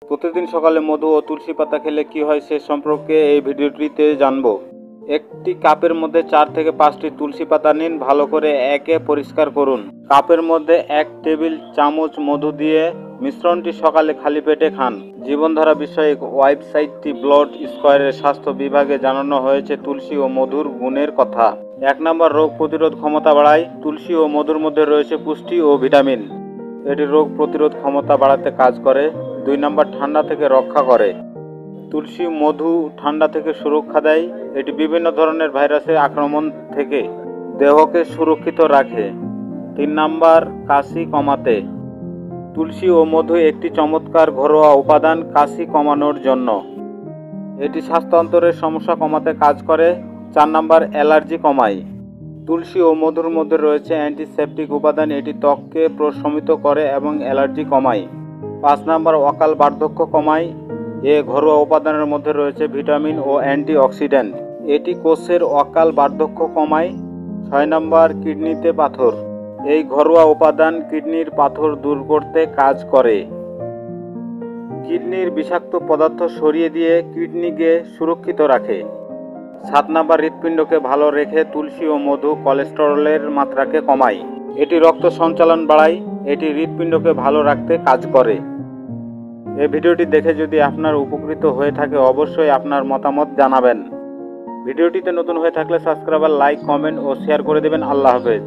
প্রতিদিন সকালে মধু ও তুলসী পাতা খেলে কি হয় সে সম্পর্কে এই ভিডিওটিতে জানবো। একটি কাপের মধ্যে 4 থেকে 5টি তুলসী পাতা নিন, ভালো করে একে পরিষ্কার করুন। কাপের মধ্যে 1 টেবিল চামচ মধু দিয়ে মিশ্রণটি সকালে খালি পেটে খান। জীবনধারা বিষয়ক ওয়েবসাইটটি ব্লড স্কয়ারের স্বাস্থ্য বিভাগে জানানো হয়েছে তুলসী ও মধুর গুণের কথা। 1 নম্বর, রোগ প্রতিরোধ ক্ষমতা বাড়ায়। তুলসী ও মধুর মধ্যে রয়েছে পুষ্টি ও ভিটামিন। এটি রোগ প্রতিরোধ ক্ষমতা বাড়াতে কাজ করে। 2 নম্বর, ঠান্ডা থেকে রক্ষা করে। তুলসী মধু ঠান্ডা থেকে সুরক্ষা দেয়। এটি বিভিন্ন ধরনের ভাইরাসের আক্রমণ থেকে দেহকে সুরক্ষিত রাখে। 3 নম্বর, কাশি কমাতে। তুলসী ও মধু একটি চমৎকার ঘরোয়া উপাদান কাশি কমানোর জন্য। এটি শ্বাসতন্ত্রের সমস্যা কমাতে কাজ করে। 4 নম্বর, অ্যালার্জি কমায়। তুলসী ও মধুর মধ্যে রয়েছে অ্যান্টিসেপটিক উপাদান। এটি ত্বককে প্রশমিত করে এবং অ্যালার্জি কমায়। 5 নম্বর, অকাল বার্ধক্য কমায়। এ ঘরোয়া উপাদানের মধ্যে রয়েছে ভিটামিন ও অ্যান্টিঅক্সিডেন্ট। এটি কোষের অকাল বার্ধক্য কমায়। 6 নম্বর, কিডনিতে পাথর। এই ঘরোয়া উপাদান কিডনির পাথর দূর করতে কাজ করে। কিডনির বিষাক্ত পদার্থ সরিয়ে দিয়ে কিডনিকে সুরক্ষিত রাখে। 7 নম্বর, হৃৎপিণ্ডকে ভালো রেখে তুলসী ও মধু কোলেস্টেরলের মাত্রাকে কমায়। এটি রক্ত সঞ্চালন বাড়ায়। এটি হৃৎপিণ্ডকে ভালো রাখতে কাজ করে। এই ভিডিওটি দেখে যদি আপনার উপকৃত হয়ে থাকে অবশ্যই আপনার মতামত জানাবেন। ভিডিওটিতে নতুন হয়ে থাকলে সাবস্ক্রাইব, লাইক, কমেন্ট ও শেয়ার করে দেবেন। আল্লাহ হাফেজ।